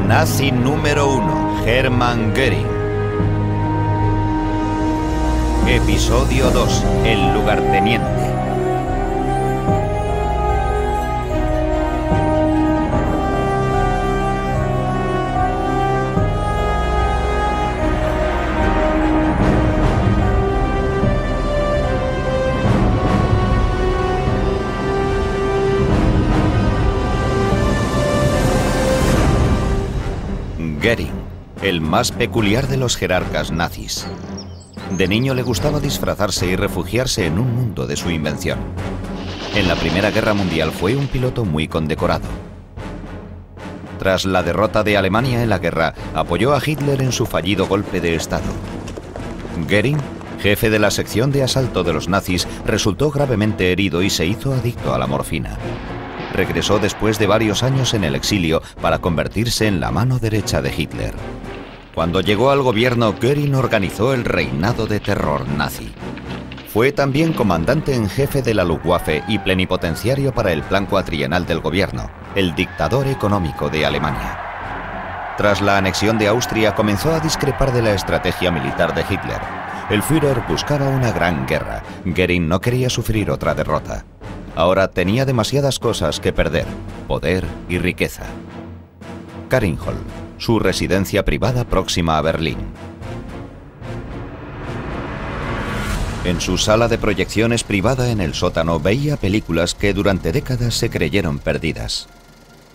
Nazi número 1, Hermann Göring. Episodio 2, el lugarteniente. Göring, el más peculiar de los jerarcas nazis. De niño le gustaba disfrazarse y refugiarse en un mundo de su invención. En la Primera Guerra Mundial fue un piloto muy condecorado. Tras la derrota de Alemania en la guerra, apoyó a Hitler en su fallido golpe de Estado. Göring, jefe de la sección de asalto de los nazis, resultó gravemente herido y se hizo adicto a la morfina. Regresó después de varios años en el exilio para convertirse en la mano derecha de Hitler. Cuando llegó al gobierno, Göring organizó el reinado de terror nazi. Fue también comandante en jefe de la Luftwaffe y plenipotenciario para el plan cuatrienal del gobierno, el dictador económico de Alemania. Tras la anexión de Austria, comenzó a discrepar de la estrategia militar de Hitler. El Führer buscaba una gran guerra. Göring no quería sufrir otra derrota. Ahora tenía demasiadas cosas que perder: poder y riqueza. Karinhol, su residencia privada próxima a Berlín. En su sala de proyecciones privada en el sótano veía películas que durante décadas se creyeron perdidas.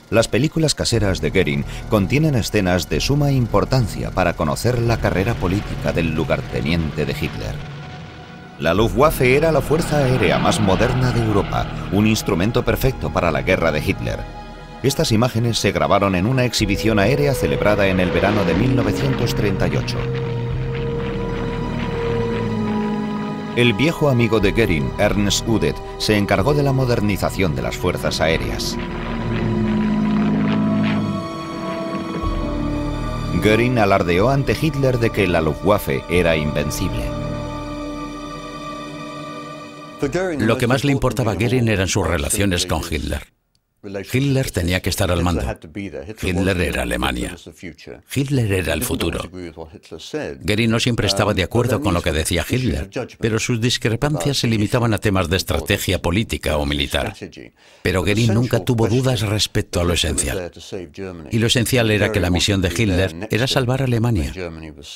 Las películas caseras de Göring contienen escenas de suma importancia para conocer la carrera política del lugarteniente de Hitler. La Luftwaffe era la fuerza aérea más moderna de Europa, un instrumento perfecto para la guerra de Hitler. Estas imágenes se grabaron en una exhibición aérea celebrada en el verano de 1938. El viejo amigo de Göring, Ernst Udet, se encargó de la modernización de las fuerzas aéreas. Göring alardeó ante Hitler de que la Luftwaffe era invencible. Lo que más le importaba a Göring eran sus relaciones con Hitler. Hitler tenía que estar al mando. Hitler era Alemania. Hitler era el futuro. Göring no siempre estaba de acuerdo con lo que decía Hitler, pero sus discrepancias se limitaban a temas de estrategia política o militar. Pero Göring nunca tuvo dudas respecto a lo esencial. Y lo esencial era que la misión de Hitler era salvar a Alemania.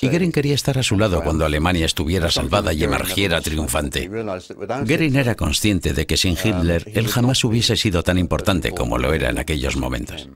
Y Göring quería estar a su lado cuando Alemania estuviera salvada y emergiera triunfante. Göring era consciente de que sin Hitler él jamás hubiese sido tan importante como lo era en aquellos momentos.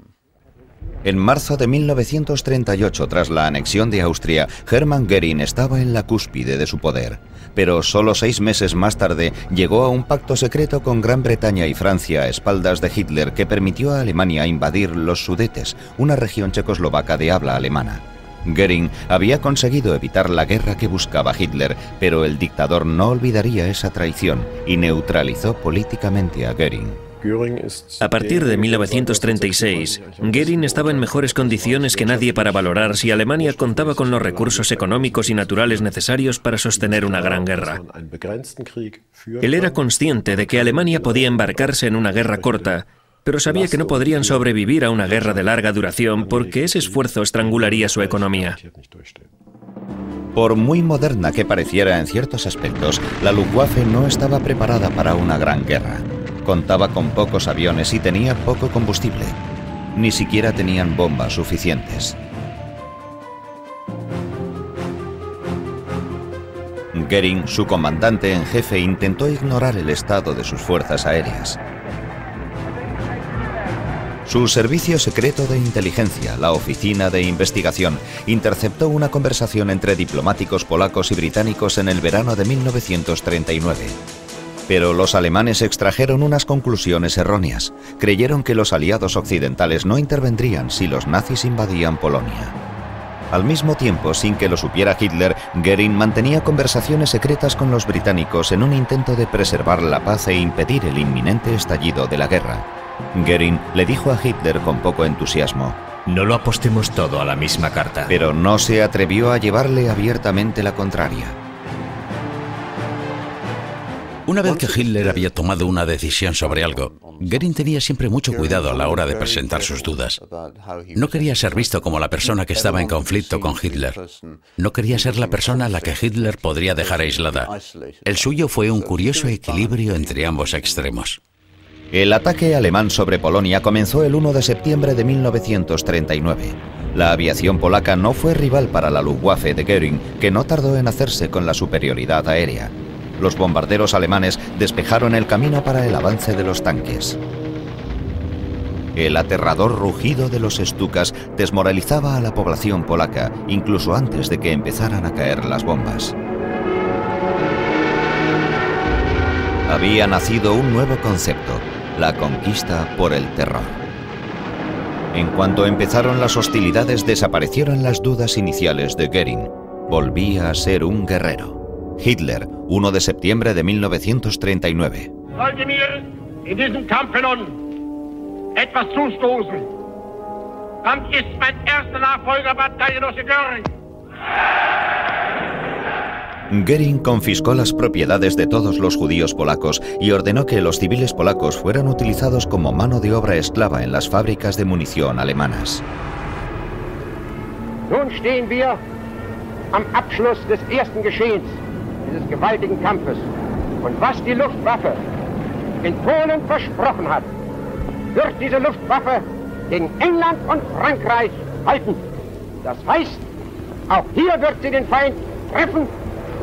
En marzo de 1938, tras la anexión de Austria, Hermann Göring estaba en la cúspide de su poder. Pero solo 6 meses más tarde llegó a un pacto secreto con Gran Bretaña y Francia a espaldas de Hitler que permitió a Alemania invadir los Sudetes, una región checoslovaca de habla alemana. Göring había conseguido evitar la guerra que buscaba Hitler, pero el dictador no olvidaría esa traición y neutralizó políticamente a Göring. A partir de 1936, Göring estaba en mejores condiciones que nadie para valorar si Alemania contaba con los recursos económicos y naturales necesarios para sostener una gran guerra. Él era consciente de que Alemania podía embarcarse en una guerra corta, pero sabía que no podrían sobrevivir a una guerra de larga duración porque ese esfuerzo estrangularía su economía. Por muy moderna que pareciera en ciertos aspectos, la Luftwaffe no estaba preparada para una gran guerra. Contaba con pocos aviones y tenía poco combustible. Ni siquiera tenían bombas suficientes. Göring, su comandante en jefe, intentó ignorar el estado de sus fuerzas aéreas. Su servicio secreto de inteligencia, la Oficina de Investigación, interceptó una conversación entre diplomáticos polacos y británicos en el verano de 1939. Pero los alemanes extrajeron unas conclusiones erróneas. Creyeron que los aliados occidentales no intervendrían si los nazis invadían Polonia. Al mismo tiempo, sin que lo supiera Hitler, Göring mantenía conversaciones secretas con los británicos en un intento de preservar la paz e impedir el inminente estallido de la guerra. Göring le dijo a Hitler con poco entusiasmo: no lo apostemos todo a la misma carta. Pero no se atrevió a llevarle abiertamente la contraria. Una vez que Hitler había tomado una decisión sobre algo, Göring tenía siempre mucho cuidado a la hora de presentar sus dudas. No quería ser visto como la persona que estaba en conflicto con Hitler. No quería ser la persona a la que Hitler podría dejar aislada. El suyo fue un curioso equilibrio entre ambos extremos. El ataque alemán sobre Polonia comenzó el 1 de septiembre de 1939. La aviación polaca no fue rival para la Luftwaffe de Göring, que no tardó en hacerse con la superioridad aérea. Los bombarderos alemanes despejaron el camino para el avance de los tanques. El aterrador rugido de los Stukas desmoralizaba a la población polaca, incluso antes de que empezaran a caer las bombas. Había nacido un nuevo concepto: la conquista por el terror. En cuanto empezaron las hostilidades, desaparecieron las dudas iniciales de Göring. Volvía a ser un guerrero. Hitler, 1 de septiembre de 1939. Sollte mir in diesem Kampf nun etwas zustoßen, dann ist mein erster Nachfolger Bataillengenosse Göring. Göring confiscó las propiedades de todos los judíos polacos y ordenó que los civiles polacos fueran utilizados como mano de obra esclava en las fábricas de munición alemanas. Nun stehen wir am Abschluss des ersten Geschehens dieses gewaltigen Kampfes. Und was die Luftwaffe in Polen versprochen hat, wird diese Luftwaffe gegen England und Frankreich halten. Das heißt, auch hier wird sie den Feind treffen,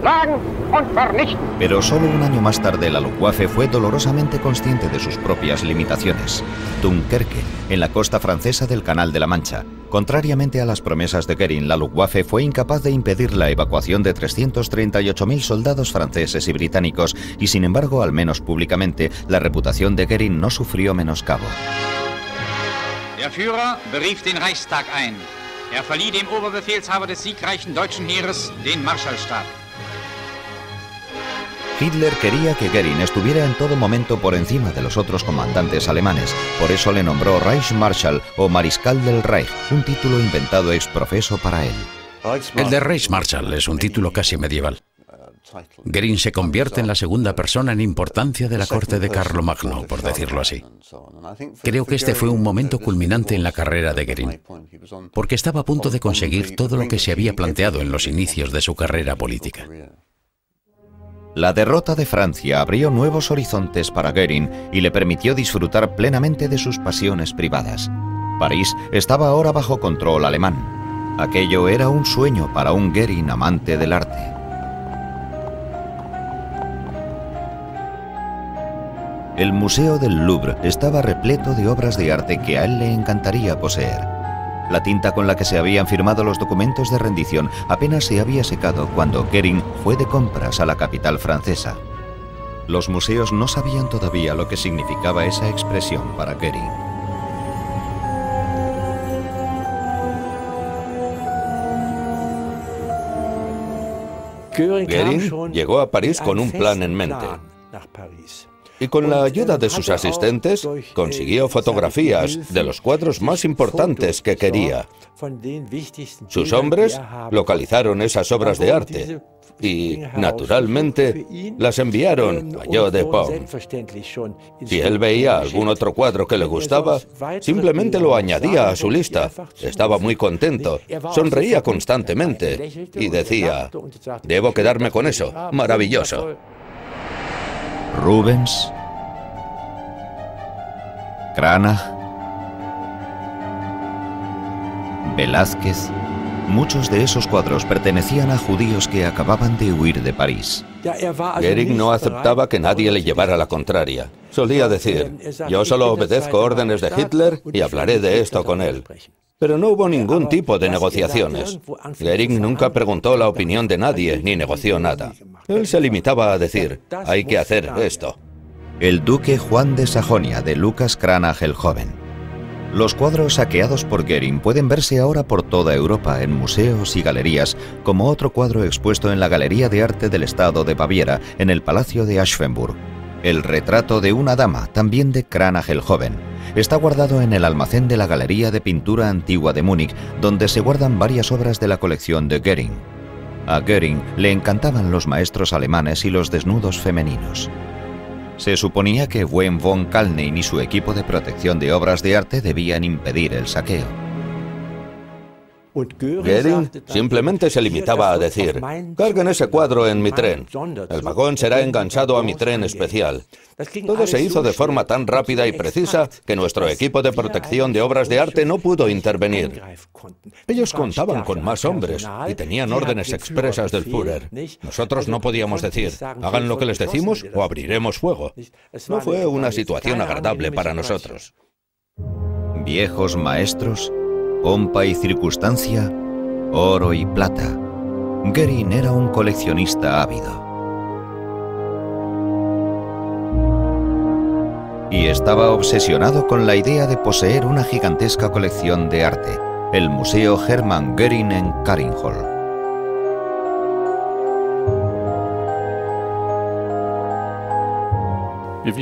schlagen und vernichten. Pero solo un año más tarde la Luftwaffe fue dolorosamente consciente de sus propias limitaciones. Dunkerque, en la costa francesa del Canal de la Mancha. Contrariamente a las promesas de Göring, la Luftwaffe fue incapaz de impedir la evacuación de 338.000 soldados franceses y británicos, y sin embargo, al menos públicamente, la reputación de Göring no sufrió menoscabo. Der Führer berief den Reichstag ein. Verlieh dem Oberbefehlshaber des siegreichen deutschen Heeres den Marschallstab. Hitler quería que Göring estuviera en todo momento por encima de los otros comandantes alemanes, por eso le nombró Reichsmarschall o Mariscal del Reich, un título inventado ex profeso para él. El de Reichsmarschall es un título casi medieval. Göring se convierte en la segunda persona en importancia de la corte de Carlomagno, por decirlo así. Creo que este fue un momento culminante en la carrera de Göring, porque estaba a punto de conseguir todo lo que se había planteado en los inicios de su carrera política. La derrota de Francia abrió nuevos horizontes para Göring y le permitió disfrutar plenamente de sus pasiones privadas. París estaba ahora bajo control alemán. Aquello era un sueño para un Göring amante del arte. El Museo del Louvre estaba repleto de obras de arte que a él le encantaría poseer. La tinta con la que se habían firmado los documentos de rendición apenas se había secado cuando Göring fue de compras a la capital francesa. Los museos no sabían todavía lo que significaba esa expresión para Göring. Göring llegó a París con un plan en mente. Y con la ayuda de sus asistentes consiguió fotografías de los cuadros más importantes que quería. Sus hombres localizaron esas obras de arte y, naturalmente, las enviaron a Joe de Pont. Si él veía algún otro cuadro que le gustaba, simplemente lo añadía a su lista. Estaba muy contento, sonreía constantemente y decía: «Debo quedarme con eso, maravilloso». Rubens, Cranach, Velázquez, muchos de esos cuadros pertenecían a judíos que acababan de huir de París. Göring no aceptaba que nadie le llevara la contraria. Solía decir: «Yo solo obedezco órdenes de Hitler y hablaré de esto con él». Pero no hubo ningún tipo de negociaciones. Göring nunca preguntó la opinión de nadie ni negoció nada. Él se limitaba a decir: «Hay que hacer esto». El duque Juan de Sajonia de Lucas Cranach el Joven. Los cuadros saqueados por Göring pueden verse ahora por toda Europa en museos y galerías, como otro cuadro expuesto en la Galería de Arte del Estado de Baviera, en el Palacio de Aschenburg. El retrato de una dama, también de Cranach el Joven, está guardado en el almacén de la Galería de Pintura Antigua de Múnich, donde se guardan varias obras de la colección de Göring. A Göring le encantaban los maestros alemanes y los desnudos femeninos. Se suponía que Wim von Kalnein y su equipo de protección de obras de arte debían impedir el saqueo. Goering simplemente se limitaba a decir: carguen ese cuadro en mi tren. El vagón será enganchado a mi tren especial. Todo se hizo de forma tan rápida y precisa que nuestro equipo de protección de obras de arte no pudo intervenir. Ellos contaban con más hombres y tenían órdenes expresas del Führer. Nosotros no podíamos decir: hagan lo que les decimos o abriremos fuego. No fue una situación agradable para nosotros. Viejos maestros, pompa y circunstancia, oro y plata. Goering era un coleccionista ávido. Y estaba obsesionado con la idea de poseer una gigantesca colección de arte, el Museo Hermann Goering en Karinhol.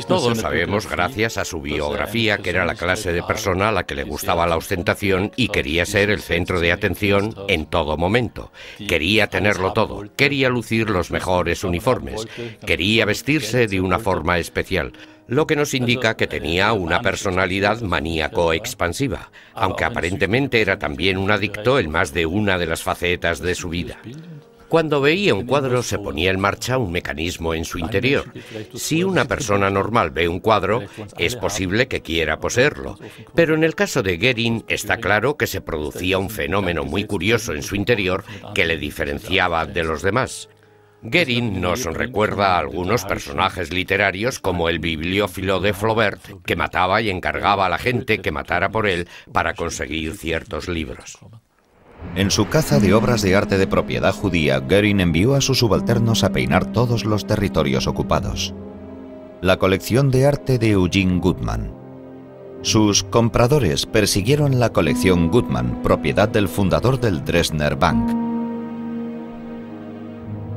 Todos sabemos, gracias a su biografía, que era la clase de persona a la que le gustaba la ostentación y quería ser el centro de atención en todo momento. Quería tenerlo todo, quería lucir los mejores uniformes, quería vestirse de una forma especial, lo que nos indica que tenía una personalidad maníaco-expansiva, aunque aparentemente era también un adicto en más de una de las facetas de su vida. Cuando veía un cuadro se ponía en marcha un mecanismo en su interior. Si una persona normal ve un cuadro, es posible que quiera poseerlo. Pero en el caso de Goering está claro que se producía un fenómeno muy curioso en su interior que le diferenciaba de los demás. Goering nos recuerda a algunos personajes literarios como el bibliófilo de Flaubert, que mataba y encargaba a la gente que matara por él para conseguir ciertos libros. En su caza de obras de arte de propiedad judía, Goering envió a sus subalternos a peinar todos los territorios ocupados. La colección de arte de Eugene Gutmann. Sus compradores persiguieron la colección Gutmann, propiedad del fundador del Dresdner Bank.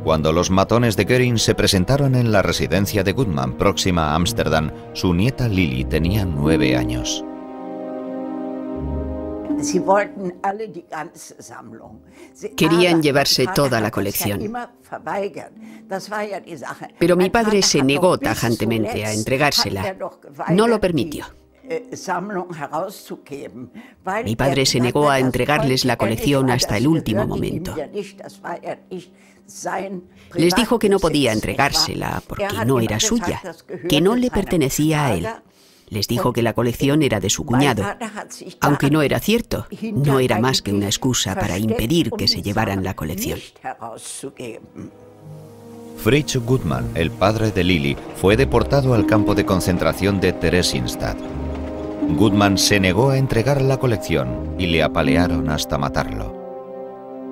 Cuando los matones de Goering se presentaron en la residencia de Gutmann, próxima a Ámsterdam, su nieta Lili tenía 9 años. Querían llevarse toda la colección. Pero mi padre se negó tajantemente a entregársela. No lo permitió. Mi padre se negó a entregarles la colección hasta el último momento. Les dijo que no podía entregársela porque no era suya, que no le pertenecía a él. Les dijo que la colección era de su cuñado. Aunque no era cierto, no era más que una excusa para impedir que se llevaran la colección. Fritz Gutmann, el padre de Lili, fue deportado al campo de concentración de Theresienstadt. Gutmann se negó a entregar la colección y le apalearon hasta matarlo.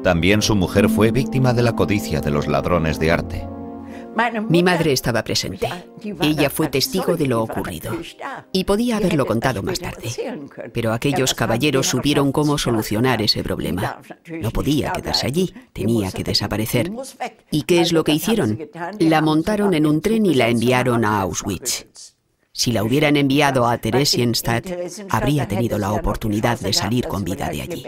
También su mujer fue víctima de la codicia de los ladrones de arte. Mi madre estaba presente. Ella fue testigo de lo ocurrido y podía haberlo contado más tarde. Pero aquellos caballeros supieron cómo solucionar ese problema. No podía quedarse allí, tenía que desaparecer. ¿Y qué es lo que hicieron? La montaron en un tren y la enviaron a Auschwitz. Si la hubieran enviado a Theresienstadt, habría tenido la oportunidad de salir con vida de allí.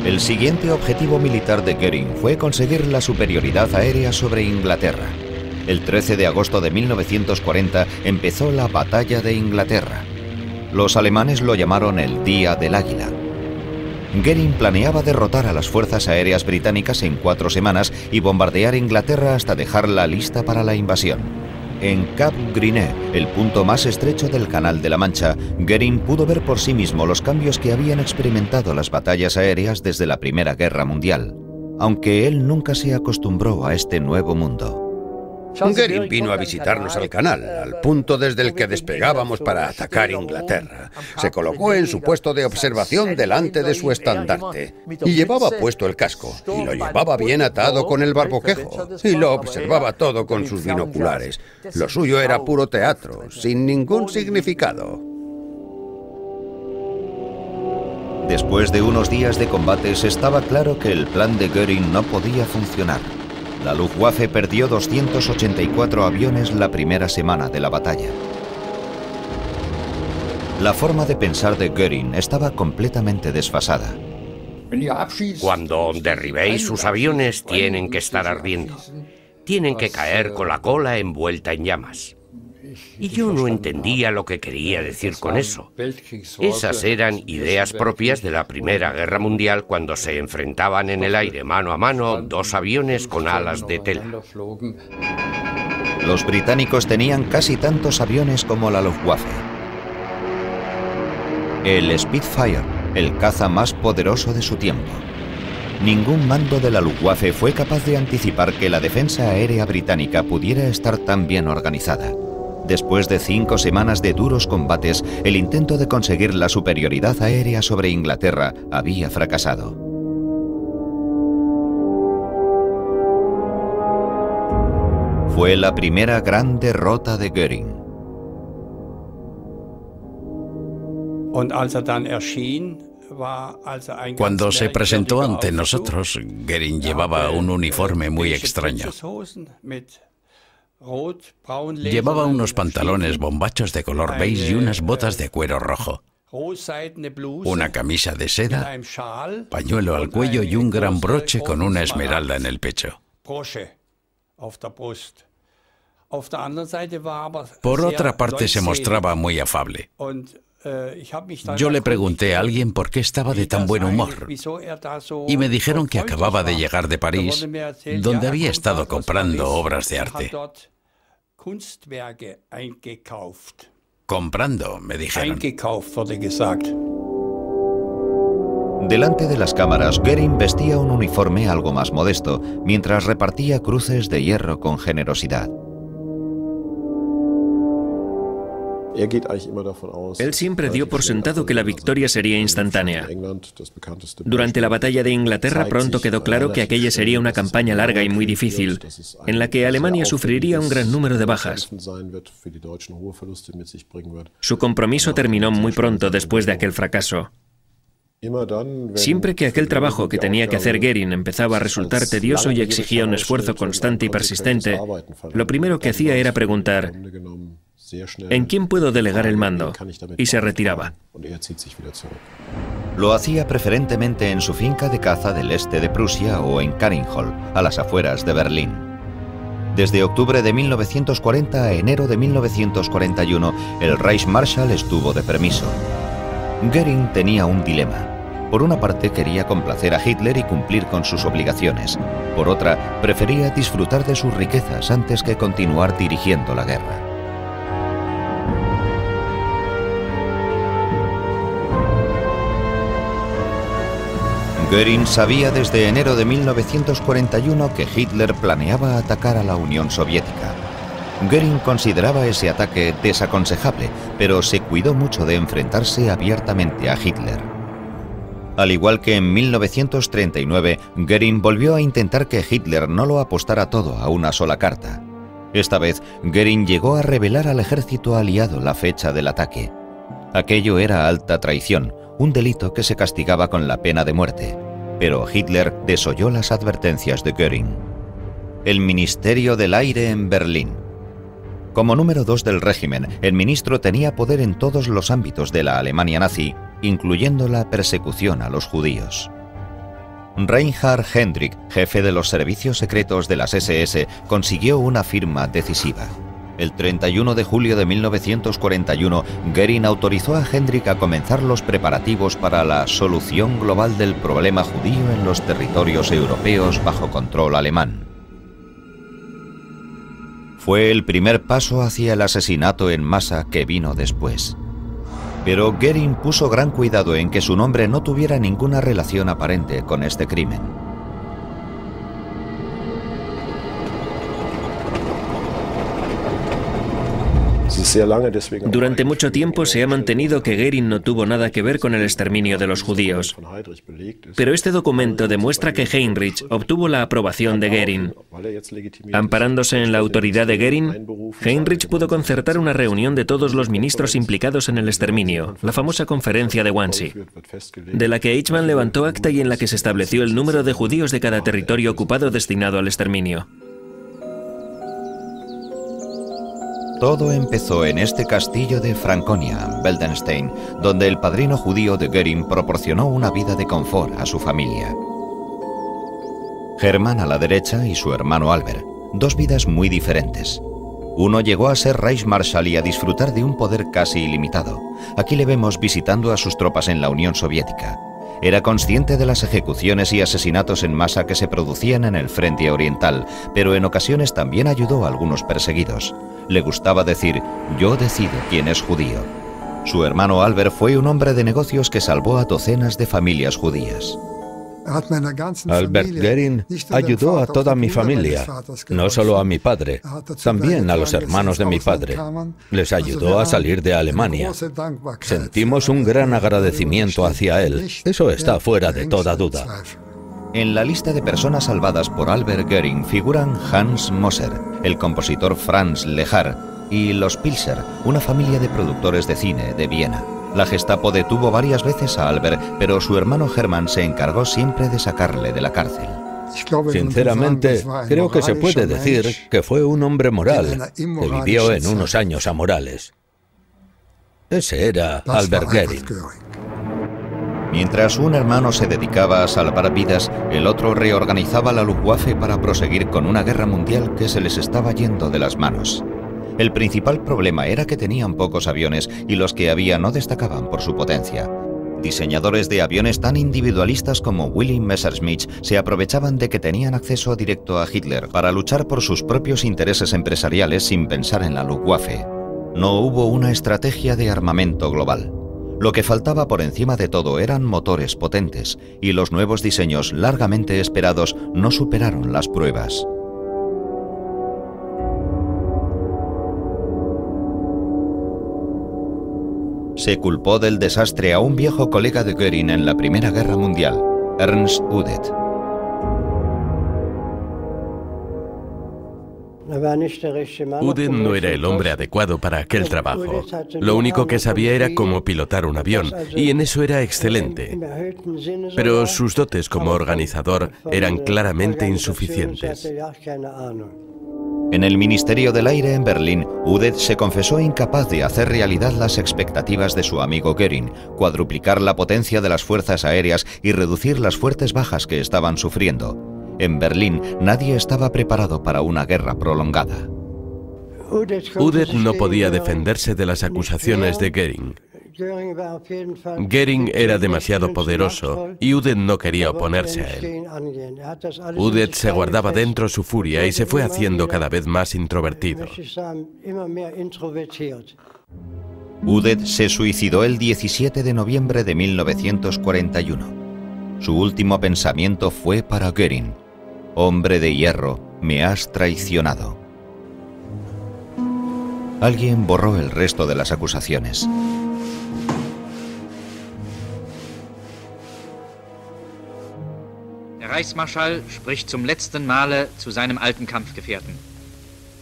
El siguiente objetivo militar de Goering fue conseguir la superioridad aérea sobre Inglaterra. El 13 de agosto de 1940 empezó la Batalla de Inglaterra. Los alemanes lo llamaron el Día del Águila. Goering planeaba derrotar a las fuerzas aéreas británicas en 4 semanas y bombardear Inglaterra hasta dejarla lista para la invasión. En Cap Griné, el punto más estrecho del Canal de la Mancha, Goering pudo ver por sí mismo los cambios que habían experimentado las batallas aéreas desde la Primera Guerra Mundial, aunque él nunca se acostumbró a este nuevo mundo. Goering vino a visitarnos al canal, al punto desde el que despegábamos para atacar Inglaterra. Se colocó en su puesto de observación delante de su estandarte y llevaba puesto el casco y lo llevaba bien atado con el barboquejo y lo observaba todo con sus binoculares. Lo suyo era puro teatro, sin ningún significado. Después de unos días de combates estaba claro que el plan de Goering no podía funcionar. La Luftwaffe perdió 284 aviones la primera semana de la batalla. La forma de pensar de Goering estaba completamente desfasada. Cuando derribéis sus aviones tienen que estar ardiendo. tienen que caer con la cola envuelta en llamas. Y yo no entendía lo que quería decir con eso. Esas eran ideas propias de la Primera Guerra Mundial, cuando se enfrentaban en el aire mano a mano dos aviones con alas de tela. Los británicos tenían casi tantos aviones como la Luftwaffe. El Spitfire, el caza más poderoso de su tiempo. Ningún mando de la Luftwaffe fue capaz de anticipar que la defensa aérea británica pudiera estar tan bien organizada. Después de 5 semanas de duros combates, el intento de conseguir la superioridad aérea sobre Inglaterra había fracasado. Fue la primera gran derrota de Göring. Cuando se presentó ante nosotros, Göring llevaba un uniforme muy extraño. Llevaba unos pantalones bombachos de color beige y unas botas de cuero rojo. Una camisa de seda, pañuelo al cuello y un gran broche con una esmeralda en el pecho. Por otra parte, se mostraba muy afable. Yo le pregunté a alguien por qué estaba de tan buen humor y me dijeron que acababa de llegar de París, donde había estado comprando obras de arte. Comprando, me dijeron. Delante de las cámaras, Göring vestía un uniforme algo más modesto, mientras repartía cruces de hierro con generosidad. Él siempre dio por sentado que la victoria sería instantánea. Durante la batalla de Inglaterra pronto quedó claro que aquella sería una campaña larga y muy difícil, en la que Alemania sufriría un gran número de bajas. Su compromiso terminó muy pronto después de aquel fracaso. Siempre que aquel trabajo que tenía que hacer Göring empezaba a resultar tedioso y exigía un esfuerzo constante y persistente, lo primero que hacía era preguntar: ¿en quién puedo delegar el mando? Y se retiraba. Lo hacía preferentemente en su finca de caza del este de Prusia o en Canninghold, a las afueras de Berlín. Desde octubre de 1940 a enero de 1941, el Reichsmarschall estuvo de permiso. Göring tenía un dilema. Por una parte quería complacer a Hitler y cumplir con sus obligaciones. Por otra, prefería disfrutar de sus riquezas antes que continuar dirigiendo la guerra. Göring sabía desde enero de 1941 que Hitler planeaba atacar a la Unión Soviética. Göring consideraba ese ataque desaconsejable, pero se cuidó mucho de enfrentarse abiertamente a Hitler. Al igual que en 1939, Göring volvió a intentar que Hitler no lo apostara todo a una sola carta. Esta vez, Göring llegó a revelar al ejército aliado la fecha del ataque. Aquello era alta traición, un delito que se castigaba con la pena de muerte. Pero Hitler desoyó las advertencias de Göring. El Ministerio del Aire en Berlín. Como número 2 del régimen, el ministro tenía poder en todos los ámbitos de la Alemania nazi, incluyendo la persecución a los judíos. Reinhard Hendrik, jefe de los servicios secretos de las SS, consiguió una firma decisiva. El 31 de julio de 1941, Göring autorizó a Hendrik a comenzar los preparativos para la solución global del problema judío en los territorios europeos bajo control alemán. Fue el primer paso hacia el asesinato en masa que vino después. Pero Göring puso gran cuidado en que su nombre no tuviera ninguna relación aparente con este crimen. Durante mucho tiempo se ha mantenido que Göring no tuvo nada que ver con el exterminio de los judíos. Pero este documento demuestra que Heinrich obtuvo la aprobación de Göring. Amparándose en la autoridad de Göring, Heinrich pudo concertar una reunión de todos los ministros implicados en el exterminio, la famosa conferencia de Wannsee, de la que Eichmann levantó acta y en la que se estableció el número de judíos de cada territorio ocupado destinado al exterminio. Todo empezó en este castillo de Franconia, Beldenstein, donde el padrino judío de Göring proporcionó una vida de confort a su familia. Hermann a la derecha y su hermano Albert. Dos vidas muy diferentes. Uno llegó a ser Reichsmarschall y a disfrutar de un poder casi ilimitado. Aquí le vemos visitando a sus tropas en la Unión Soviética. Era consciente de las ejecuciones y asesinatos en masa que se producían en el frente oriental, pero en ocasiones también ayudó a algunos perseguidos. Le gustaba decir: yo decido quién es judío. Su hermano Albert fue un hombre de negocios que salvó a docenas de familias judías. Albert Goering ayudó a toda mi familia, no solo a mi padre, también a los hermanos de mi padre. Les ayudó a salir de Alemania. Sentimos un gran agradecimiento hacia él. Eso está fuera de toda duda. En la lista de personas salvadas por Albert Goering figuran Hans Moser, el compositor Franz Lehár y los Pilser, una familia de productores de cine de Viena. La Gestapo detuvo varias veces a Albert, pero su hermano Hermann se encargó siempre de sacarle de la cárcel. Sinceramente, creo que se puede decir que fue un hombre moral, que vivió en unos años amorales. Ese era Albert Goering. Mientras un hermano se dedicaba a salvar vidas, el otro reorganizaba la Luftwaffe para proseguir con una guerra mundial que se les estaba yendo de las manos. El principal problema era que tenían pocos aviones y los que había no destacaban por su potencia. Diseñadores de aviones tan individualistas como Willy Messerschmitt se aprovechaban de que tenían acceso directo a Hitler para luchar por sus propios intereses empresariales sin pensar en la Luftwaffe. No hubo una estrategia de armamento global. Lo que faltaba por encima de todo eran motores potentes, y los nuevos diseños largamente esperados no superaron las pruebas. Se culpó del desastre a un viejo colega de Goering en la Primera Guerra Mundial, Ernst Udet. Udet no era el hombre adecuado para aquel trabajo. Lo único que sabía era cómo pilotar un avión, y en eso era excelente. Pero sus dotes como organizador eran claramente insuficientes. En el Ministerio del Aire en Berlín, Udet se confesó incapaz de hacer realidad las expectativas de su amigo Goering, cuadruplicar la potencia de las fuerzas aéreas y reducir las fuertes bajas que estaban sufriendo. En Berlín, nadie estaba preparado para una guerra prolongada. Udet no podía defenderse de las acusaciones de Goering. Goering era demasiado poderoso y Udet no quería oponerse a él. Udet se guardaba dentro su furia y se fue haciendo cada vez más introvertido. Udet se suicidó el 17 de noviembre de 1941. Su último pensamiento fue para Goering: hombre de hierro, me has traicionado. Alguien borró el resto de las acusaciones. Der Reichsmarschall spricht zum letzten Male zu seinem alten Kampfgefährten.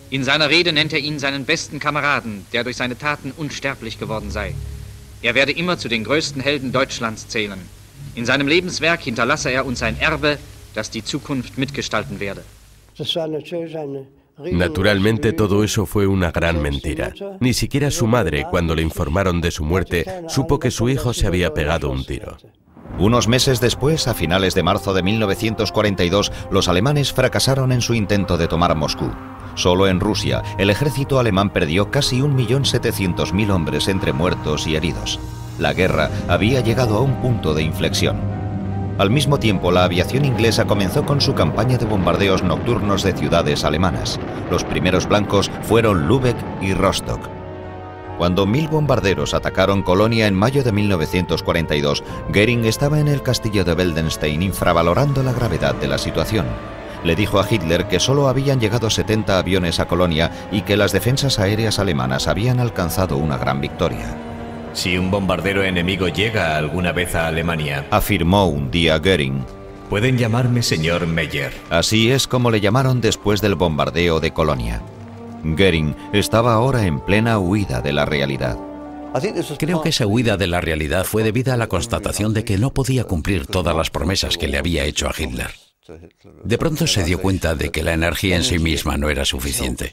In seiner Rede nennt ihn seinen besten Kameraden, der durch seine Taten unsterblich geworden sei. Er werde immer zu den größten Helden Deutschlands zählen. In seinem Lebenswerk hinterlasse er uns ein Erbe, das die Zukunft mitgestalten werde. Naturalmente todo eso fue una gran mentira. Ni siquiera su madre, cuando le informaron de su muerte, supo que su hijo se había pegado un tiro. Unos meses después, a finales de marzo de 1942, los alemanes fracasaron en su intento de tomar Moscú. Solo en Rusia, el ejército alemán perdió casi 1.700.000 hombres entre muertos y heridos. La guerra había llegado a un punto de inflexión. Al mismo tiempo, la aviación inglesa comenzó con su campaña de bombardeos nocturnos de ciudades alemanas. Los primeros blancos fueron Lübeck y Rostock. Cuando 1.000 bombarderos atacaron Colonia en mayo de 1942, Goering estaba en el castillo de Weldenstein infravalorando la gravedad de la situación. Le dijo a Hitler que solo habían llegado 70 aviones a Colonia y que las defensas aéreas alemanas habían alcanzado una gran victoria. Si un bombardero enemigo llega alguna vez a Alemania, afirmó un día Goering, pueden llamarme señor Meyer. Así es como le llamaron después del bombardeo de Colonia. Goering estaba ahora en plena huida de la realidad. Creo que esa huida de la realidad fue debida a la constatación de que no podía cumplir todas las promesas que le había hecho a Hitler. De pronto se dio cuenta de que la energía en sí misma no era suficiente.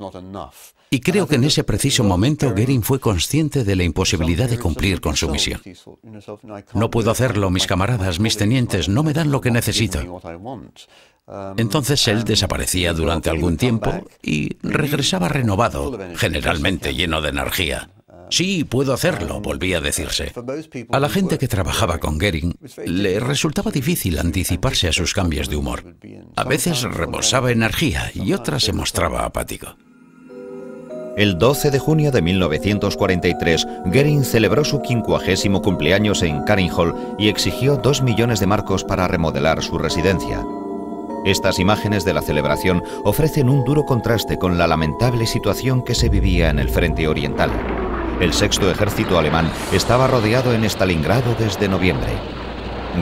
Y creo que en ese preciso momento Goering fue consciente de la imposibilidad de cumplir con su misión. No puedo hacerlo, mis camaradas, mis tenientes, no me dan lo que necesito. Entonces él desaparecía durante algún tiempo y regresaba renovado, generalmente lleno de energía. Sí, puedo hacerlo, volvía a decirse. A la gente que trabajaba con Goering le resultaba difícil anticiparse a sus cambios de humor. A veces rebosaba energía y otras se mostraba apático. El 12 de junio de 1943, Goering celebró su 50º cumpleaños en Canning Hall y exigió 2 millones de marcos para remodelar su residencia. Estas imágenes de la celebración ofrecen un duro contraste con la lamentable situación que se vivía en el frente oriental. El sexto ejército alemán estaba rodeado en Stalingrado desde noviembre.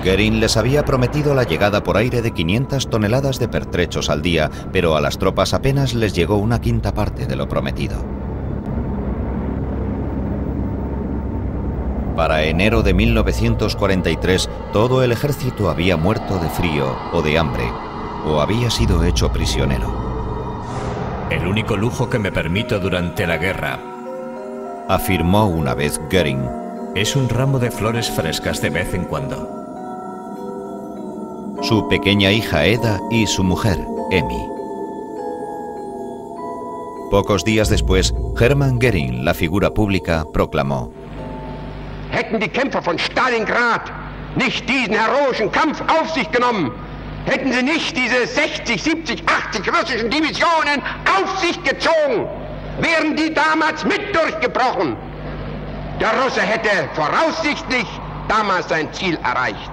Goering les había prometido la llegada por aire de 500 toneladas de pertrechos al día, pero a las tropas apenas les llegó una quinta parte de lo prometido. Para enero de 1943, todo el ejército había muerto de frío o de hambre, o había sido hecho prisionero. El único lujo que me permito durante la guerra, afirmó una vez Goering, es un ramo de flores frescas de vez en cuando. Su pequeña hija Eda y su mujer, Emmy. Pocos días después, Hermann Goering, la figura pública, proclamó: Hätten die Kämpfer von Stalingrad nicht diesen heroischen Kampf auf sich genommen, hätten sie nicht diese 60, 70, 80 russischen Divisionen auf sich gezogen, wären die damals mit durchgebrochen. Der Russe hätte voraussichtlich damals sein Ziel erreicht.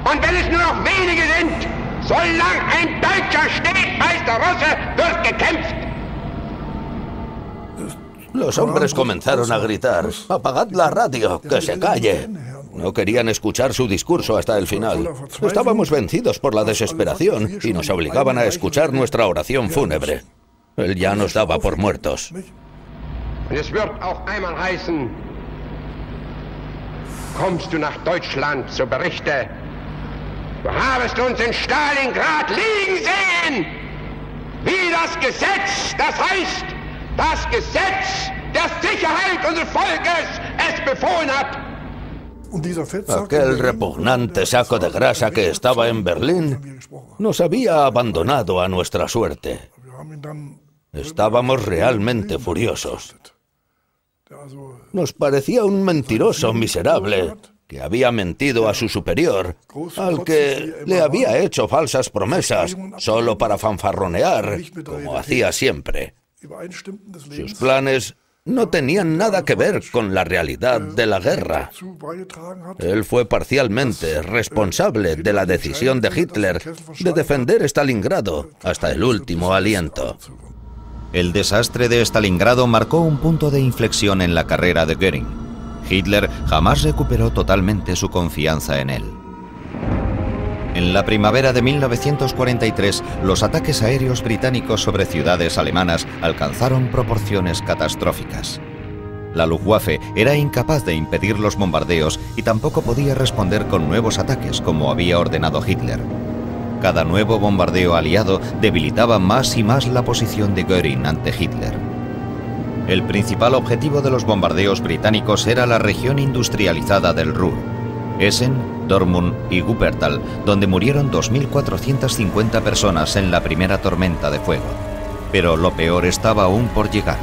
Und wenn es nur noch wenige sind, solange ein Deutscher steht, weiß der Russe, wird gekämpft. Los hombres comenzaron a gritar: «¡Apagad la radio! ¡Que se calle!». No querían escuchar su discurso hasta el final. Estábamos vencidos por la desesperación y nos obligaban a escuchar nuestra oración fúnebre. Él ya nos daba por muertos. Es wird auch einmal heißen: Kommst du nach Deutschland, so berichte, du habest uns in Stalingrad liegen sehen, wie das Gesetz, das heißt, das Gesetz der Sicherheit unseres Volkes es befohlen hat. Aquel repugnante saco de grasa que estaba en Berlín nos había abandonado a nuestra suerte. Estábamos realmente furiosos. Nos parecía un mentiroso miserable que había mentido a su superior, al que le había hecho falsas promesas solo para fanfarronear, como hacía siempre. Sus planes no tenían nada que ver con la realidad de la guerra. Él fue parcialmente responsable de la decisión de Hitler de defender Stalingrado hasta el último aliento. El desastre de Stalingrado marcó un punto de inflexión en la carrera de Goering. Hitler jamás recuperó totalmente su confianza en él. En la primavera de 1943, los ataques aéreos británicos sobre ciudades alemanas alcanzaron proporciones catastróficas. La Luftwaffe era incapaz de impedir los bombardeos y tampoco podía responder con nuevos ataques como había ordenado Hitler. Cada nuevo bombardeo aliado debilitaba más y más la posición de Goering ante Hitler. El principal objetivo de los bombardeos británicos era la región industrializada del Ruhr, Essen, Dortmund y Wuppertal, donde murieron 2.450 personas en la primera tormenta de fuego. Pero lo peor estaba aún por llegar.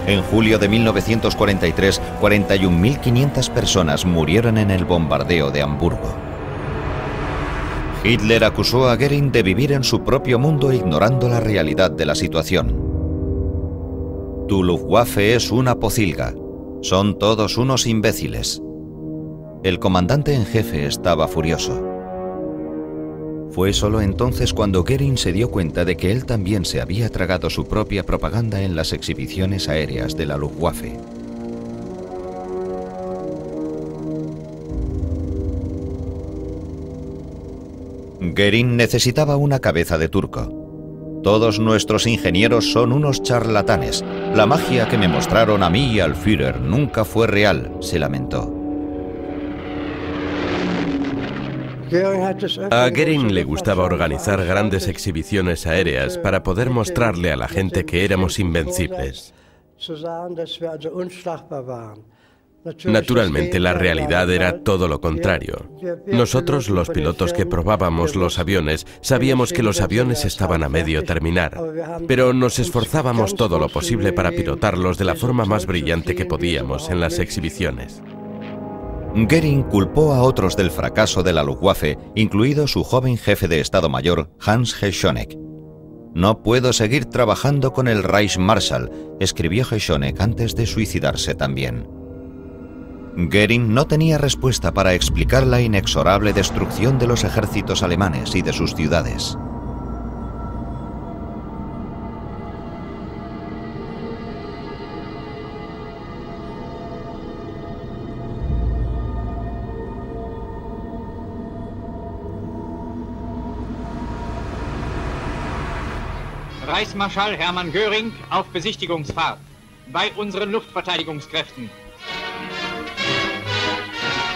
En julio de 1943, 41.500 personas murieron en el bombardeo de Hamburgo. Hitler acusó a Goering de vivir en su propio mundo ignorando la realidad de la situación. Tu Luftwaffe es una pocilga. Son todos unos imbéciles. El comandante en jefe estaba furioso. Fue solo entonces cuando Goering se dio cuenta de que él también se había tragado su propia propaganda en las exhibiciones aéreas de la Luftwaffe. Goering necesitaba una cabeza de turco. Todos nuestros ingenieros son unos charlatanes. La magia que me mostraron a mí y al Führer nunca fue real, se lamentó. A Goering le gustaba organizar grandes exhibiciones aéreas para poder mostrarle a la gente que éramos invencibles. Naturalmente, la realidad era todo lo contrario. Nosotros, los pilotos que probábamos los aviones, sabíamos que los aviones estaban a medio terminar, pero nos esforzábamos todo lo posible para pilotarlos de la forma más brillante que podíamos en las exhibiciones. Göring culpó a otros del fracaso de la Luftwaffe, incluido su joven jefe de Estado Mayor, Hans Heckschonek. «No puedo seguir trabajando con el Reichsmarschall», escribió Heckschonek antes de suicidarse también. Göring no tenía respuesta para explicar la inexorable destrucción de los ejércitos alemanes y de sus ciudades. Reichsmarschall Hermann Göring auf Besichtigungsfahrt bei unseren Luftverteidigungskräften.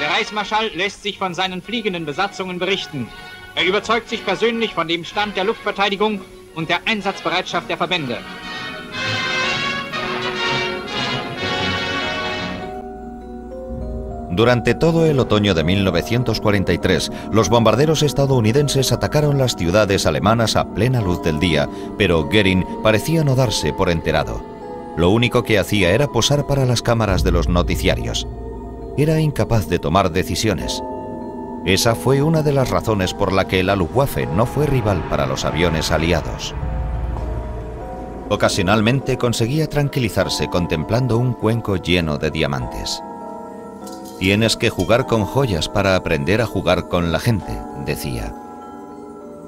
Der Reichsmarschall lässt sich von seinen fliegenden Besatzungen berichten. Er überzeugt sich persönlich von dem Stand der Luftverteidigung und der Einsatzbereitschaft der Verbände. Durante todo el otoño de 1943, los bombarderos estadounidenses atacaron las ciudades alemanas a plena luz del día, pero Göring parecía no darse por enterado. Lo único que hacía era posar para las cámaras de los noticiarios. Era incapaz de tomar decisiones. Esa fue una de las razones por la que la Luftwaffe no fue rival para los aviones aliados. Ocasionalmente conseguía tranquilizarse contemplando un cuenco lleno de diamantes. «Tienes que jugar con joyas para aprender a jugar con la gente», decía.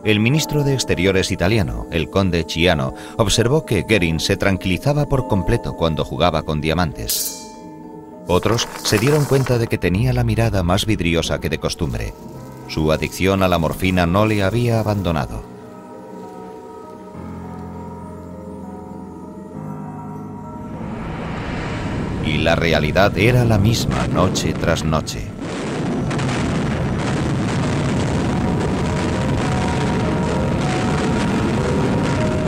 El ministro de Exteriores italiano, el conde Chiano, observó que Göring se tranquilizaba por completo cuando jugaba con diamantes. Otros se dieron cuenta de que tenía la mirada más vidriosa que de costumbre. Su adicción a la morfina no le había abandonado. Y la realidad era la misma noche tras noche.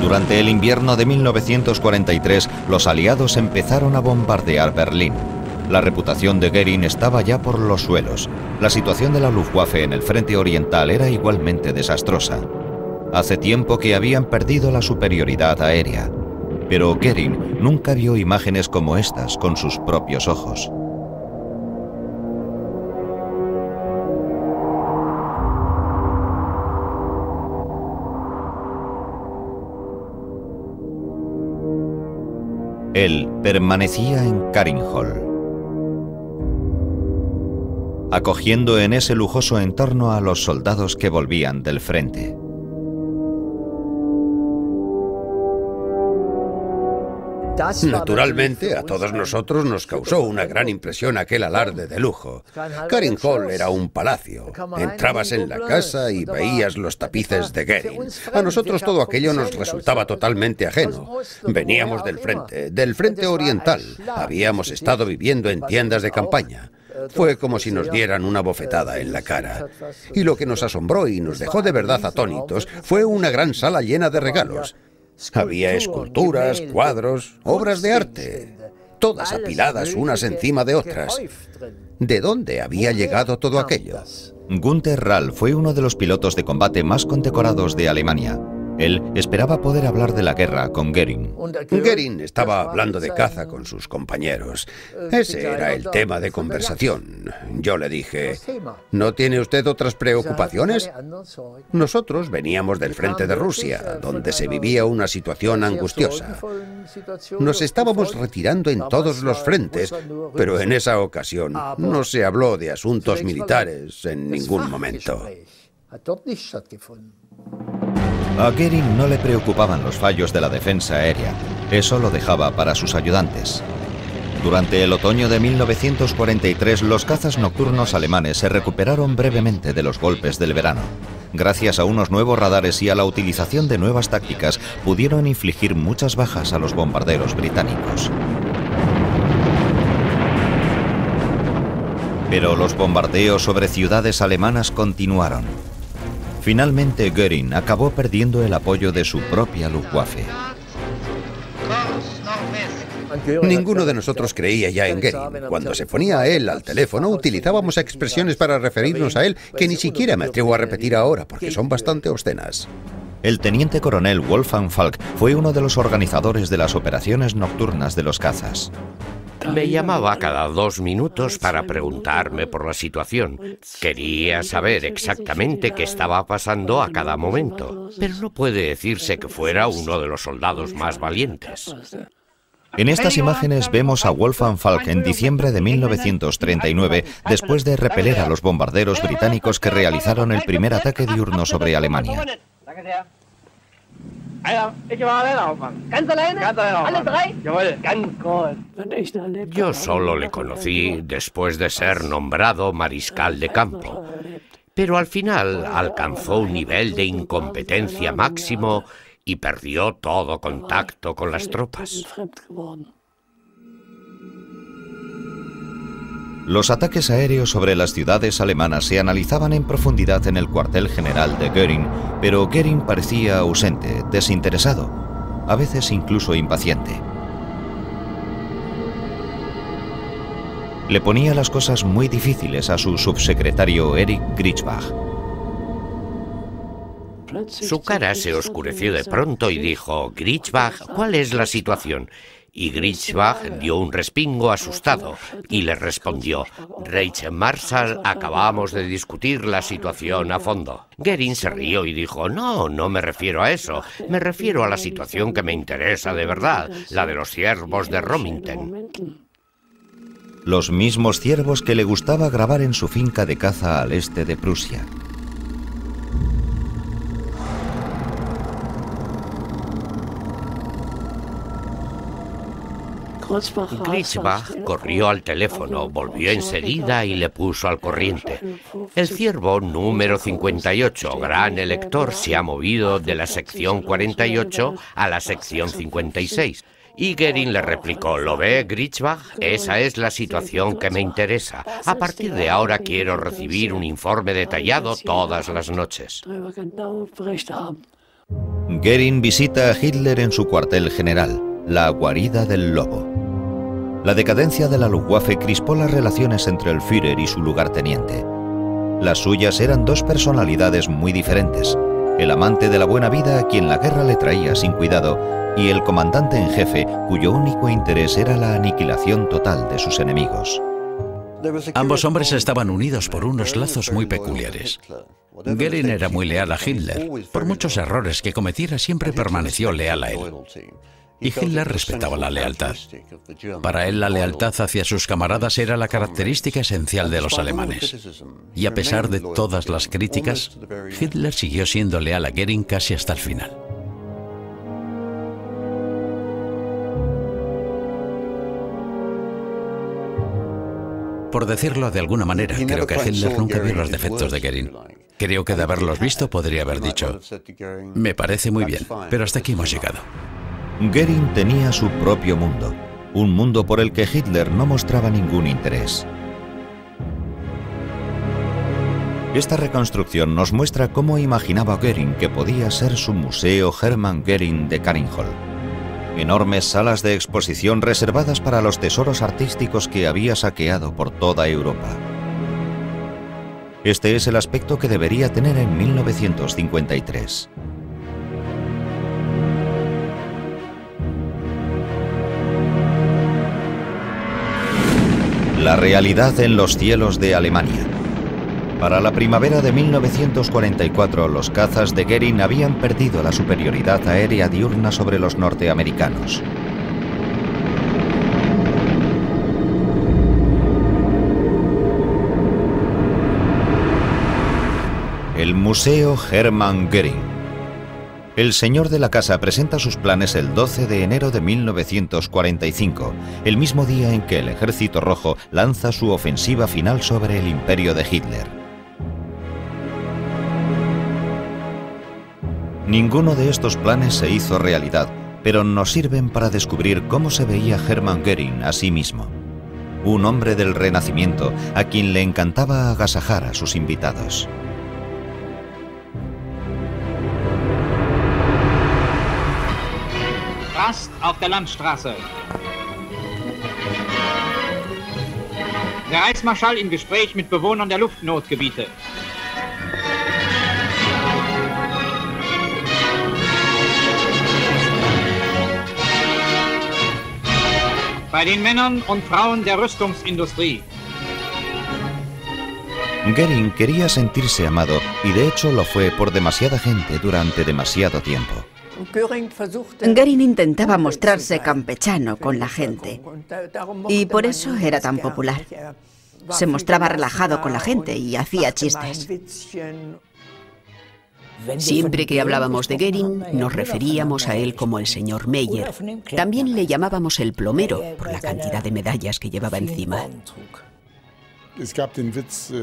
Durante el invierno de 1943, los aliados empezaron a bombardear Berlín. La reputación de Göring estaba ya por los suelos. La situación de la Luftwaffe en el frente oriental era igualmente desastrosa. Hace tiempo que habían perdido la superioridad aérea. Pero Göring nunca vio imágenes como estas con sus propios ojos. Él permanecía en Karinhol, acogiendo en ese lujoso entorno a los soldados que volvían del frente. Naturalmente, a todos nosotros nos causó una gran impresión aquel alarde de lujo. Karinhol era un palacio. Entrabas en la casa y veías los tapices de Göring. A nosotros todo aquello nos resultaba totalmente ajeno. Veníamos del frente oriental. Habíamos estado viviendo en tiendas de campaña. Fue como si nos dieran una bofetada en la cara. Y lo que nos asombró y nos dejó de verdad atónitos fue una gran sala llena de regalos. Había esculturas, cuadros, obras de arte, todas apiladas unas encima de otras. ¿De dónde había llegado todo aquello? Günther Rall fue uno de los pilotos de combate más condecorados de Alemania. Él esperaba poder hablar de la guerra con Göring. Göring estaba hablando de caza con sus compañeros. Ese era el tema de conversación. Yo le dije, ¿no tiene usted otras preocupaciones? Nosotros veníamos del frente de Rusia, donde se vivía una situación angustiosa. Nos estábamos retirando en todos los frentes, pero en esa ocasión no se habló de asuntos militares en ningún momento. A Göring no le preocupaban los fallos de la defensa aérea. Eso lo dejaba para sus ayudantes. Durante el otoño de 1943, los cazas nocturnos alemanes se recuperaron brevemente de los golpes del verano. Gracias a unos nuevos radares y a la utilización de nuevas tácticas, pudieron infligir muchas bajas a los bombarderos británicos. Pero los bombardeos sobre ciudades alemanas continuaron. Finalmente, Göring acabó perdiendo el apoyo de su propia Luftwaffe. Ninguno de nosotros creía ya en Goering. Cuando se ponía él al teléfono, utilizábamos expresiones para referirnos a él que ni siquiera me atrevo a repetir ahora porque son bastante obscenas. El teniente coronel Wolfgang Falk fue uno de los organizadores de las operaciones nocturnas de los cazas. Me llamaba cada 2 minutos para preguntarme por la situación. Quería saber exactamente qué estaba pasando a cada momento, pero no puede decirse que fuera uno de los soldados más valientes. En estas imágenes vemos a Wolfgang Falk en diciembre de 1939, después de repeler a los bombarderos británicos que realizaron el primer ataque diurno sobre Alemania. Yo solo le conocí después de ser nombrado mariscal de campo, pero al final alcanzó un nivel de incompetencia máximo y perdió todo contacto con las tropas. Los ataques aéreos sobre las ciudades alemanas se analizaban en profundidad en el cuartel general de Goering, pero Goering parecía ausente, desinteresado, a veces incluso impaciente. Le ponía las cosas muy difíciles a su subsecretario Erich Gritzbach. Su cara se oscureció de pronto y dijo: «Gritzbach, ¿cuál es la situación?». Y Gritzbach dio un respingo asustado y le respondió: «Reichsmarschall, acabamos de discutir la situación a fondo». Goering se rió y dijo: «No, no me refiero a eso. Me refiero a la situación que me interesa de verdad, la de los ciervos de Romington». Los mismos ciervos que le gustaba grabar en su finca de caza al este de Prusia. Gritzbach corrió al teléfono, volvió enseguida y le puso al corriente. El ciervo número 58, gran elector, se ha movido de la sección 48 a la sección 56. Y Goering le replicó: «¿Lo ve, Gritzbach? Esa es la situación que me interesa. A partir de ahora quiero recibir un informe detallado todas las noches». Goering visita a Hitler en su cuartel general, la guarida del lobo. La decadencia de la Luftwaffe crispó las relaciones entre el Führer y su lugarteniente. Las suyas eran dos personalidades muy diferentes: el amante de la buena vida a quien la guerra le traía sin cuidado, y el comandante en jefe cuyo único interés era la aniquilación total de sus enemigos. Ambos hombres estaban unidos por unos lazos muy peculiares. Goering era muy leal a Hitler. Por muchos errores que cometiera, siempre permaneció leal a él. Y Hitler respetaba la lealtad. Para él, la lealtad hacia sus camaradas era la característica esencial de los alemanes. Y a pesar de todas las críticas, Hitler siguió siendo leal a Goering casi hasta el final. Por decirlo de alguna manera, creo que Hitler nunca vio los defectos de Goering. Creo que de haberlos visto podría haber dicho: «Me parece muy bien, pero hasta aquí hemos llegado». Goering tenía su propio mundo, un mundo por el que Hitler no mostraba ningún interés. Esta reconstrucción nos muestra cómo imaginaba Goering que podía ser su museo Hermann Goering de Canninghold. Enormes salas de exposición reservadas para los tesoros artísticos que había saqueado por toda Europa. Este es el aspecto que debería tener en 1953. La realidad en los cielos de Alemania. Para la primavera de 1944, los cazas de Goering habían perdido la superioridad aérea diurna sobre los norteamericanos. El Museo Hermann Goering. El señor de la casa presenta sus planes el 12 de enero de 1945, el mismo día en que el Ejército Rojo lanza su ofensiva final sobre el imperio de Hitler. Ninguno de estos planes se hizo realidad, pero nos sirven para descubrir cómo se veía Hermann Goering a sí mismo. Un hombre del Renacimiento a quien le encantaba agasajar a sus invitados. Rast auf der Landstraße. Der Reichsmarschall im Gespräch mit Bewohnern der Luftnotgebiete. Bei den Männern und Frauen der Rüstungsindustrie. Goering quería sentirse amado y de hecho lo fue por demasiada gente durante demasiado tiempo. Goering intentaba mostrarse campechano con la gente y por eso era tan popular. Se mostraba relajado con la gente y hacía chistes. Siempre que hablábamos de Goering, nos referíamos a él como el señor Meyer. También le llamábamos el plomero, por la cantidad de medallas que llevaba encima.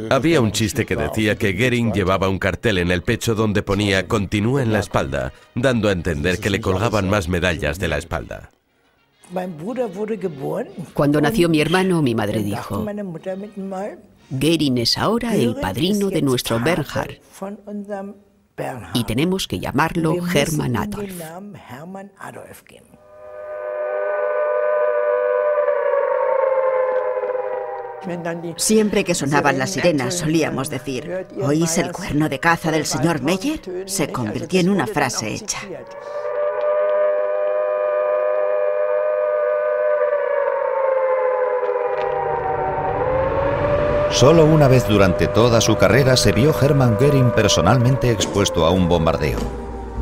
Había un chiste que decía que Goering llevaba un cartel en el pecho donde ponía «Continúa en la espalda», dando a entender que le colgaban más medallas de la espalda. Cuando nació mi hermano, mi madre dijo: Goering es ahora el padrino de nuestro Bernhard y tenemos que llamarlo Hermann Adolf. Siempre que sonaban las sirenas solíamos decir: ¿oís el cuerno de caza del señor Meyer? Se convirtió en una frase hecha. Solo una vez durante toda su carrera se vio Hermann Goering personalmente expuesto a un bombardeo.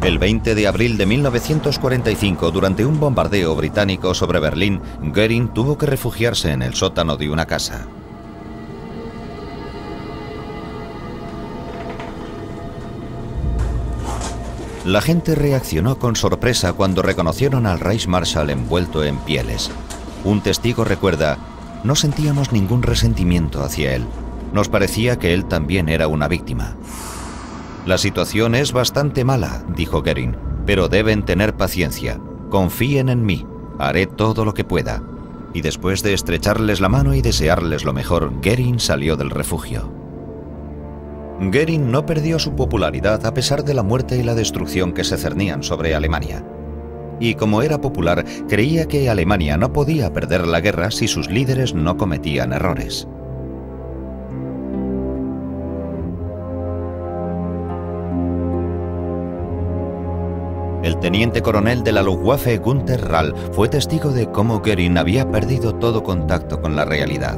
El 20 de abril de 1945, durante un bombardeo británico sobre Berlín, Goering tuvo que refugiarse en el sótano de una casa. La gente reaccionó con sorpresa cuando reconocieron al Reichsmarschall envuelto en pieles. Un testigo recuerda: no sentíamos ningún resentimiento hacia él. Nos parecía que él también era una víctima. La situación es bastante mala, dijo Goering, pero deben tener paciencia. Confíen en mí, haré todo lo que pueda. Y después de estrecharles la mano y desearles lo mejor, Goering salió del refugio. Goering no perdió su popularidad a pesar de la muerte y la destrucción que se cernían sobre Alemania. Y como era popular, creía que Alemania no podía perder la guerra si sus líderes no cometían errores. El teniente coronel de la Luftwaffe, Günther Rall, fue testigo de cómo Goering había perdido todo contacto con la realidad.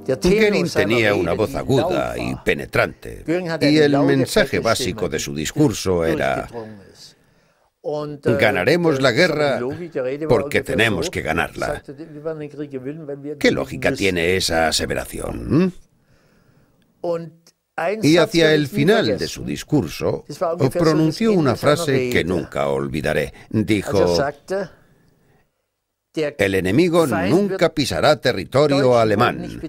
Goering tenía una voz aguda y penetrante, y el mensaje básico de su discurso era: ganaremos la guerra porque tenemos que ganarla. ¿Qué lógica tiene esa aseveración? Y hacia el final de su discurso pronunció una frase que nunca olvidaré. Dijo: el enemigo nunca pisará territorio alemán.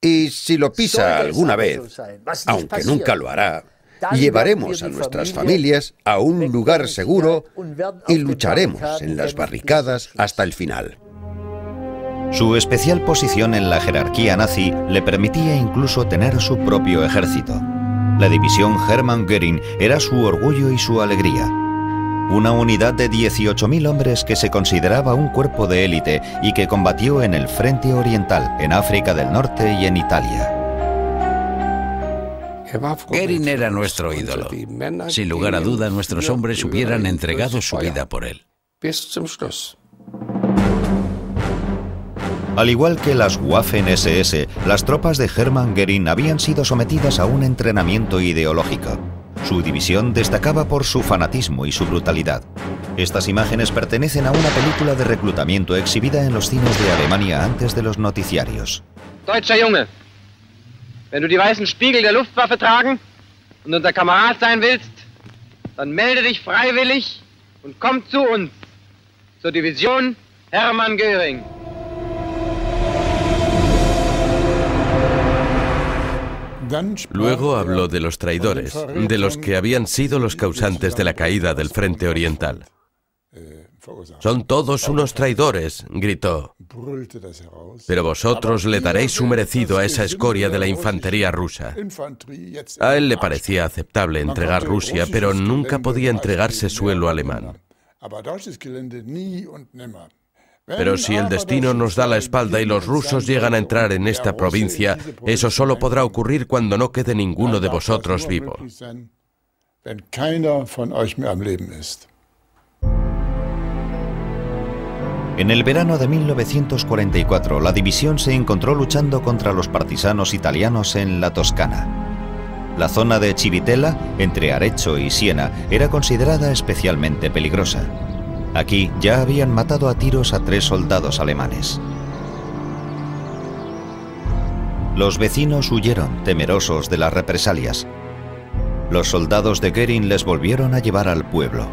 Y si lo pisa alguna vez, aunque nunca lo hará, llevaremos a nuestras familias a un lugar seguro y lucharemos en las barricadas hasta el final. Su especial posición en la jerarquía nazi le permitía incluso tener su propio ejército. La división Hermann Goering era su orgullo y su alegría. Una unidad de 18.000 hombres que se consideraba un cuerpo de élite y que combatió en el Frente Oriental, en África del Norte y en Italia. Goering era nuestro ídolo. Sin lugar a duda, nuestros hombres hubieran entregado su vida por él. Al igual que las Waffen-SS, las tropas de Hermann Goering habían sido sometidas a un entrenamiento ideológico. Su división destacaba por su fanatismo y su brutalidad. Estas imágenes pertenecen a una película de reclutamiento exhibida en los cines de Alemania antes de los noticiarios. Deutscher Junge, wenn du die weißen Spiegel der Luftwaffe tragen und unser Kamerad sein willst, dann melde dich freiwillig und komm zu uns, zur Division Hermann Goering. Luego habló de los traidores, de los que habían sido los causantes de la caída del Frente Oriental. «Son todos unos traidores», gritó. «Pero vosotros le daréis su merecido a esa escoria de la infantería rusa». A él le parecía aceptable entregar Rusia, pero nunca podía entregarse suelo alemán. Pero si el destino nos da la espalda y los rusos llegan a entrar en esta provincia, eso solo podrá ocurrir cuando no quede ninguno de vosotros vivo. En el verano de 1944, la división se encontró luchando contra los partisanos italianos en la Toscana. La zona de Civitella, entre Arezzo y Siena, era considerada especialmente peligrosa. Aquí ya habían matado a tiros a 3 soldados alemanes. Los vecinos huyeron, temerosos de las represalias. Los soldados de Göring les volvieron a llevar al pueblo.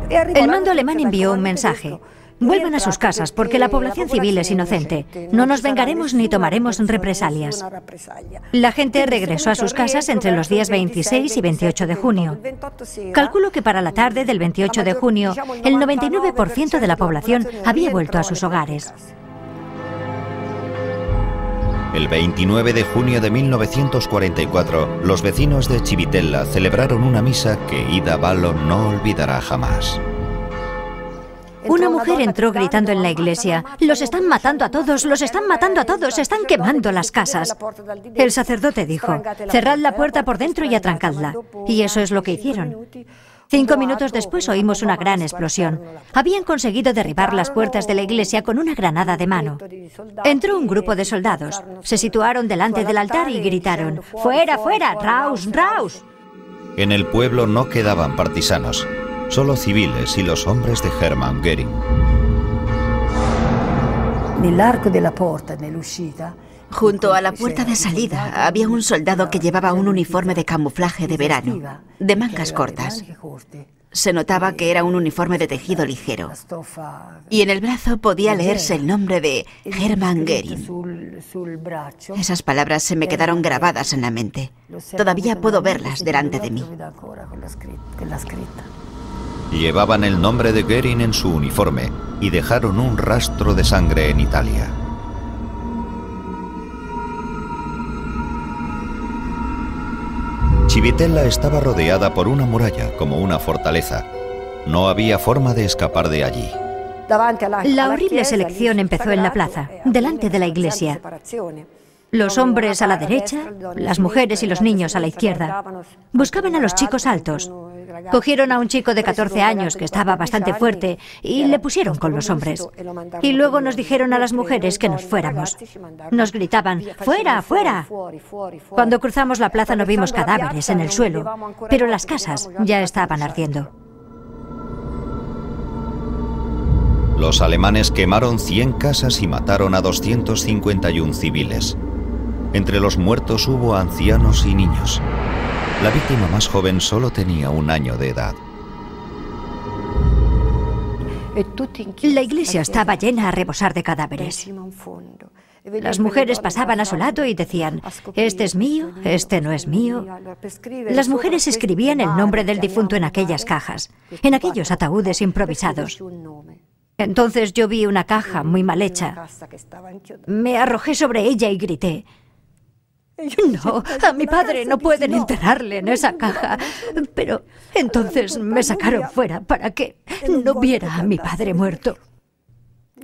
El mando alemán envió un mensaje. Vuelvan a sus casas porque la población civil es inocente. No nos vengaremos ni tomaremos represalias. La gente regresó a sus casas entre los días 26 y 28 de junio. Calculo que para la tarde del 28 de junio, el 99% de la población había vuelto a sus hogares. El 29 de junio de 1944, los vecinos de Civitella celebraron una misa que Ida Ballo no olvidará jamás. Una mujer entró gritando en la iglesia: «Los están matando a todos, los están matando a todos, están quemando las casas». El sacerdote dijo: «Cerrad la puerta por dentro y atrancadla». Y eso es lo que hicieron. 5 minutos después oímos una gran explosión. Habían conseguido derribar las puertas de la iglesia con una granada de mano. Entró un grupo de soldados. Se situaron delante del altar y gritaron: «¡Fuera, fuera! ¡Raus, raus!». En el pueblo no quedaban partisanos, solo civiles y los hombres de Hermann Göring. Junto a la puerta de salida había un soldado que llevaba un uniforme de camuflaje de verano, de mangas cortas. Se notaba que era un uniforme de tejido ligero. Y en el brazo podía leerse el nombre de Hermann Göring. Esas palabras se me quedaron grabadas en la mente. Todavía puedo verlas delante de mí. Llevaban el nombre de Göring en su uniforme y dejaron un rastro de sangre en Italia. Civitella estaba rodeada por una muralla, como una fortaleza. No había forma de escapar de allí. La horrible selección empezó en la plaza, delante de la iglesia. Los hombres a la derecha, las mujeres y los niños a la izquierda. Buscaban a los chicos altos. Cogieron a un chico de 14 años que estaba bastante fuerte y le pusieron con los hombres. Y luego nos dijeron a las mujeres que nos fuéramos. Nos gritaban: «¡Fuera, fuera!». Cuando cruzamos la plaza no vimos cadáveres en el suelo, pero las casas ya estaban ardiendo. Los alemanes quemaron 100 casas y mataron a 251 civiles. Entre los muertos hubo ancianos y niños. La víctima más joven solo tenía 1 año de edad. La iglesia estaba llena a rebosar de cadáveres. Las mujeres pasaban a su lado y decían: «Este es mío, este no es mío». Las mujeres escribían el nombre del difunto en aquellas cajas, en aquellos ataúdes improvisados. Entonces yo vi una caja muy mal hecha. Me arrojé sobre ella y grité: «No, a mi padre no pueden enterrarle en esa caja». Pero entonces me sacaron fuera para que no viera a mi padre muerto.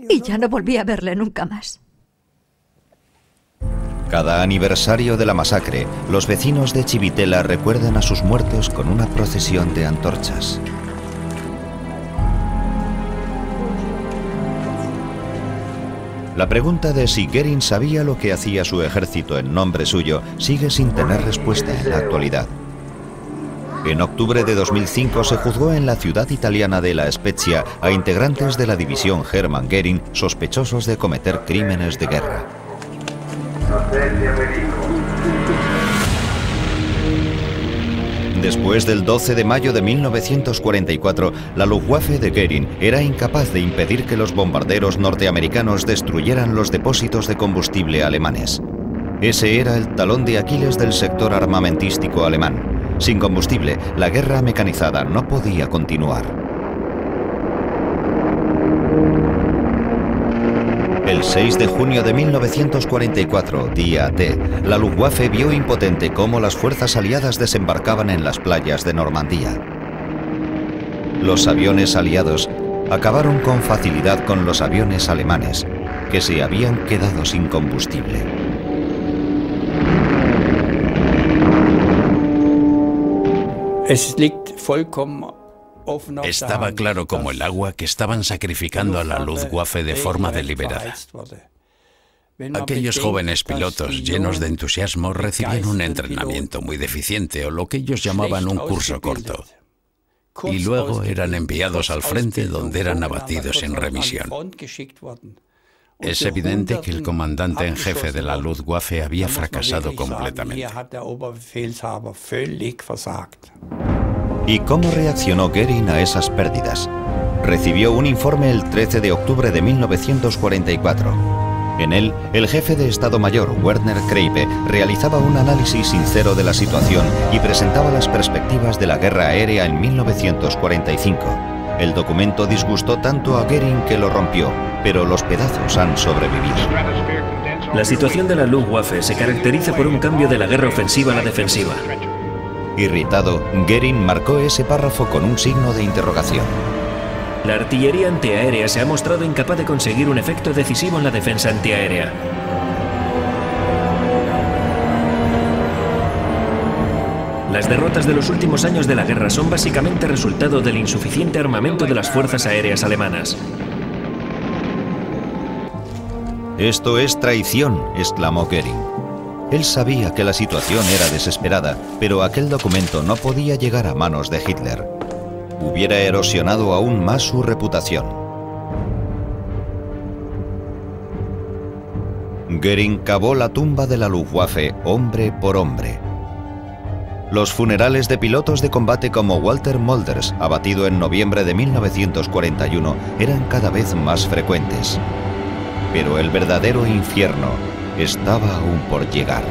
Y ya no volví a verle nunca más. Cada aniversario de la masacre, los vecinos de Civitella recuerdan a sus muertos con una procesión de antorchas. La pregunta de si Göring sabía lo que hacía su ejército en nombre suyo sigue sin tener respuesta en la actualidad. En octubre de 2005 se juzgó en la ciudad italiana de La Spezia a integrantes de la división Hermann Göring sospechosos de cometer crímenes de guerra. Después del 12 de mayo de 1944, la Luftwaffe de Göring era incapaz de impedir que los bombarderos norteamericanos destruyeran los depósitos de combustible alemanes. Ese era el talón de Aquiles del sector armamentístico alemán. Sin combustible, la guerra mecanizada no podía continuar. El 6 de junio de 1944, día D, la Luftwaffe vio impotente cómo las fuerzas aliadas desembarcaban en las playas de Normandía. Los aviones aliados acabaron con facilidad con los aviones alemanes, que se habían quedado sin combustible. Estaba claro como el agua que estaban sacrificando a la Luftwaffe de forma deliberada. Aquellos jóvenes pilotos llenos de entusiasmo recibían un entrenamiento muy deficiente, o lo que ellos llamaban un curso corto, y luego eran enviados al frente, donde eran abatidos sin remisión. Es evidente que el comandante en jefe de la Luftwaffe había fracasado completamente. ¿Y cómo reaccionó Göring a esas pérdidas? Recibió un informe el 13 de octubre de 1944. En él, el jefe de Estado Mayor, Werner Kreipe, realizaba un análisis sincero de la situación y presentaba las perspectivas de la guerra aérea en 1945. El documento disgustó tanto a Göring que lo rompió, pero los pedazos han sobrevivido. La situación de la Luftwaffe se caracteriza por un cambio de la guerra ofensiva a la defensiva. Irritado, Göring marcó ese párrafo con un signo de interrogación. La artillería antiaérea se ha mostrado incapaz de conseguir un efecto decisivo en la defensa antiaérea. Las derrotas de los últimos años de la guerra son básicamente resultado del insuficiente armamento de las fuerzas aéreas alemanas. «Esto es traición», exclamó Göring. Él sabía que la situación era desesperada, pero aquel documento no podía llegar a manos de Hitler. Hubiera erosionado aún más su reputación. Göring cavó la tumba de la Luftwaffe hombre por hombre. Los funerales de pilotos de combate como Walter Mölders, abatido en noviembre de 1941, eran cada vez más frecuentes. Pero el verdadero infierno estaba aún por llegar.